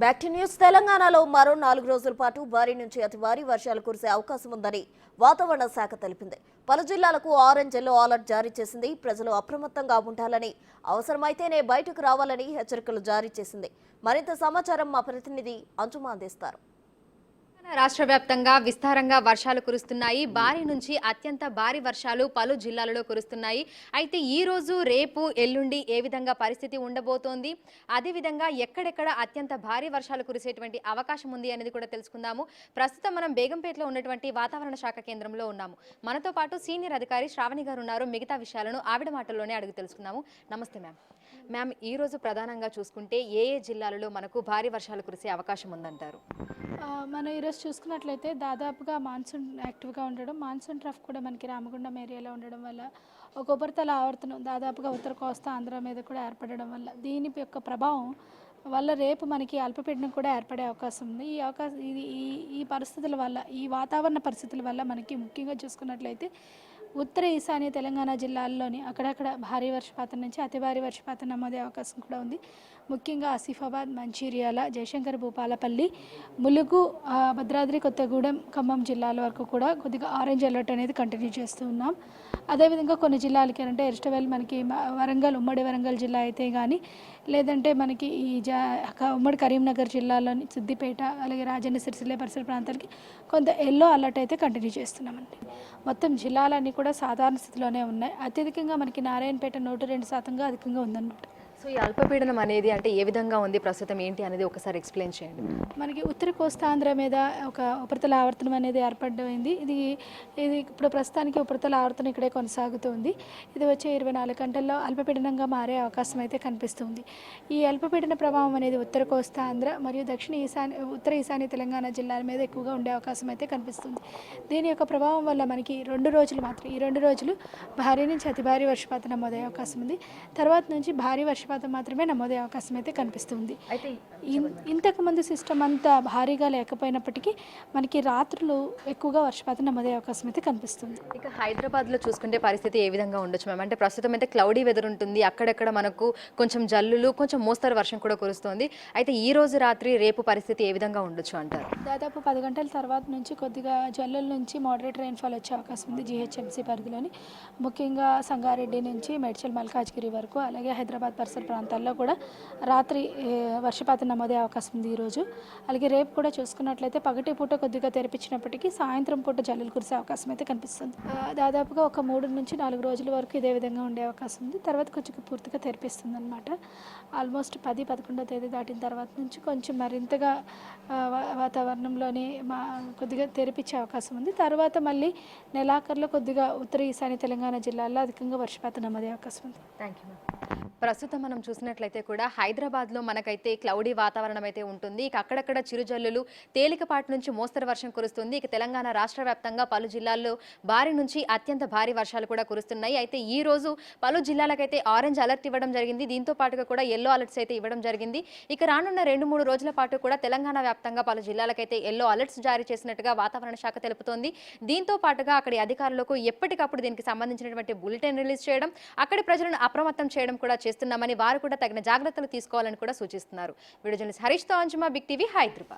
Back to news. తెలంగాణలో మరో 4 రోజుల పాటు భారీ నుంచి అతి భారీ వర్షాలు కురిసే అవకాశం ఉందని వాతావరణ శాఖ తెలిపింది. పలు జిల్లాలకు ఆరెంజ్ ఎల్లో అలర్ట్ జారీ చేసింది. ప్రజలు అప్రమత్తంగా ఉండాలని, అవసరమైతేనే బయటకు రావాలని హెచ్చరికలు జారీ చేసింది. మరింత సమాచారం మా ప్రతినిధి అంజుమా అందిస్తారు. రాష్ట్ర వ్యాప్తంగా విస్తారంగా వర్షాలు కురుస్తున్నాయి. భారీ నుంచి అత్యంత భారీ వర్షాలు పలు జిల్లాలలో కురుస్తున్నాయి. అయితే ఈ రోజు, రేపు, ఎల్లుండి ఏ విధంగా పరిస్థితి ఉండబోతోంది, అదేవిధంగా ఎక్కడెక్కడ అత్యంత భారీ వర్షాలు కురిసేటువంటి అవకాశం ఉంది అనేది కూడా తెలుసుకుందాము. ప్రస్తుతం మనం బేగంపేటలో ఉన్నటువంటి వాతావరణ శాఖ కేంద్రంలో ఉన్నాము. మనతో పాటు సీనియర్ అధికారి శ్రావణి గారు ఉన్నారు. మిగతా విషయాలను ఆవిడ మాటల్లోనే అడిగి తెలుసుకుందాము. నమస్తే మ్యామ్. మ్యామ్, ఈ రోజు ప్రధానంగా చూసుకుంటే ఏ జిల్లాలలో మనకు భారీ వర్షాలు కురిసే అవకాశం ఉందంటారు? మనం ఈరోజు చూసుకున్నట్లయితే దాదాపుగా మాన్సూన్ యాక్టివ్గా ఉండడం, మాన్సూన్ ట్రఫ్ కూడా మనకి రామగుండం ఏరియాలో ఉండడం వల్ల ఒక ఉపరితల ఆవర్తనం దాదాపుగా ఉత్తర కోస్తా ఆంధ్ర మీద కూడా ఏర్పడడం వల్ల దీని యొక్క ప్రభావం వల్ల రేపు మనకి అల్పపీడనం కూడా ఏర్పడే అవకాశం ఉంది. ఈ పరిస్థితుల వల్ల, ఈ వాతావరణ పరిస్థితుల వల్ల మనకి ముఖ్యంగా చూసుకున్నట్లయితే ఉత్తర ఈశాన్య తెలంగాణ జిల్లాల్లోని అక్కడక్కడ భారీ వర్షపాతం నుంచి అతి భారీ వర్షపాతం నమోదే అవకాశం కూడా ఉంది. ముఖ్యంగా ఆసిఫాబాద్, మంచిర్యాల, జయశంకర్, భూపాలపల్లి, ములుగు, భద్రాద్రి కొత్తగూడెం, ఖమ్మం జిల్లాల వరకు కూడా కొద్దిగా ఆరెంజ్ అలర్ట్ అనేది కంటిన్యూ చేస్తూ ఉన్నాం. అదేవిధంగా కొన్ని జిల్లాలకి అంటే ఎస్టవెల్ మనకి వరంగల్, ఉమ్మడి వరంగల్ జిల్లా అయితే కానీ, లేదంటే మనకి ఉమ్మడి కరీంనగర్ జిల్లాలోని సిద్దిపేట, అలాగే రాజన్న సిరిసిల్ల పరిసర ప్రాంతాలకి కొంత ఎల్లో అలర్ట్ అయితే కంటిన్యూ చేస్తున్నామండి. మొత్తం జిల్లాలన్నీ కూడా సాధారణ స్థితిలోనే ఉన్నాయి. అత్యధికంగా మనకి నారాయణపేట 102% అధికంగా ఉందన్నమాట. సో ఈ అల్పపీడనం అనేది అంటే ఏ విధంగా ఉంది, ప్రస్తుతం ఏంటి అనేది ఒకసారి ఎక్స్ప్లెయిన్ చేయండి. మనకి ఉత్తర కోస్తాంధ్ర మీద ఒక ఉపరితల ఆవర్తనం అనేది ఏర్పడింది. ఇది ఇప్పుడు ప్రస్తుతానికి ఉపరితల ఆవర్తనం ఇక్కడే కొనసాగుతుంది. ఇది వచ్చే 24 గంటల్లో అల్పపీడనంగా మారే అవకాశం అయితే కనిపిస్తుంది. ఈ అల్పపీడన ప్రభావం అనేది ఉత్తర కోస్తాంధ్ర మరియు ఉత్తర ఈశాన్య తెలంగాణ జిల్లాల మీద ఎక్కువగా ఉండే అవకాశం అయితే కనిపిస్తుంది. దీని యొక్క ప్రభావం వల్ల మనకి 2 రోజులు మాత్రం, ఈ 2 రోజులు భారీ నుంచి అతి భారీ వర్షపాతం నమోదయ్యే అవకాశం ఉంది. తర్వాత నుంచి భారీ వర్షపాతం మాత్రమే నమోదే అవకాశం అయితే కనిపిస్తుంది. అయితే ఇంతకుముందు సిస్టమ్ అంతా భారీగా లేకపోయినప్పటికీ మనకి రాత్రులు ఎక్కువగా వర్షపాతం నమోదే అవకాశం అయితే కనిపిస్తుంది. ఇక హైదరాబాద్లో చూసుకుంటే పరిస్థితి ఏ విధంగా ఉండొచ్చు మ్యామ్? అంటే ప్రస్తుతం అయితే క్లౌడీ వెదర్ ఉంటుంది, అక్కడక్కడ మనకు కొంచెం జల్లులు, కొంచెం మోస్తరు వర్షం కూడా కురుస్తుంది. అయితే ఈ రోజు రాత్రి, రేపు పరిస్థితి ఏ విధంగా ఉండొచ్చు అంటారు? దాదాపు 10 గంటల తర్వాత నుంచి కొద్దిగా జల్లుల నుంచి మోడరేట్ రైన్ఫాల్ వచ్చే అవకాశం ఉంది జీహెచ్ఎంసీ పరిధిలోని. ముఖ్యంగా సంగారెడ్డి నుంచి మేడ్చల్, మల్కాజ్గిరి వరకు, అలాగే హైదరాబాద్ పరిసర ప్రాంతాల్లో కూడా రాత్రి వర్షపాతం నమోదే అవకాశం ఉంది ఈరోజు. అలాగే రేపు కూడా చూసుకున్నట్లయితే పగటి పూట కొద్దిగా తెరిపించినప్పటికీ సాయంత్రం పూట జల్లులు కురిసే అవకాశం అయితే కనిపిస్తుంది. దాదాపుగా ఒక 3 నుంచి 4 రోజుల వరకు ఇదే విధంగా ఉండే అవకాశం ఉంది. తర్వాత కొంచెం పూర్తిగా తెరిపిస్తుంది అనమాట. ఆల్మోస్ట్ 10-11వ తేదీ దాటిన తర్వాత నుంచి కొంచెం మరింతగా వాతావరణంలోని కొద్దిగా తెరిపించే అవకాశం ఉంది. తర్వాత మళ్ళీ నెలాఖరులో కొద్దిగా ఉత్తర ఈశాన్య తెలంగాణ జిల్లాల్లో అధికంగా వర్షపాతం నమోదే అవకాశం ఉంది. Thank you. ప్రస్తుతం మనం చూసినట్లయితే కూడా హైదరాబాద్లో మనకైతే క్లౌడీ వాతావరణం అయితే ఉంటుంది. ఇక అక్కడక్కడ చిరుజల్లులు, తేలికపాటి నుంచి మోస్తరు వర్షం కురుస్తుంది. ఇక తెలంగాణ రాష్ట్ర వ్యాప్తంగా పలు జిల్లాల్లో భారీ నుంచి అత్యంత భారీ వర్షాలు కూడా కురుస్తున్నాయి. అయితే ఈ రోజు పలు జిల్లాలకైతే ఆరెంజ్ అలర్ట్ ఇవ్వడం జరిగింది. దీంతో పాటుగా కూడా ఎల్లో అలర్ట్స్ అయితే ఇవ్వడం జరిగింది. ఇక రానున్న 2-3 రోజుల పాటు కూడా తెలంగాణ వ్యాప్తంగా పలు జిల్లాలకైతే ఎల్లో అలర్ట్స్ జారీ చేసినట్టుగా వాతావరణ శాఖ తెలుపుతోంది. దీంతో పాటుగా అక్కడి అధికారులకు ఎప్పటికప్పుడు దీనికి సంబంధించినటువంటి బులెటిన్ రిలీజ్ చేయడం, అక్కడి ప్రజలను అప్రమత్తం చేయడం కూడా చేస్తున్నామని, వారు కూడా తగిన జాగ్రత్తలు తీసుకోవాలని కూడా సూచిస్తున్నారు. వీడియో జర్నలిస్ట్ హరీష్తో అంజుమా, బిగ్ టీవీ, హైదరాబాద్.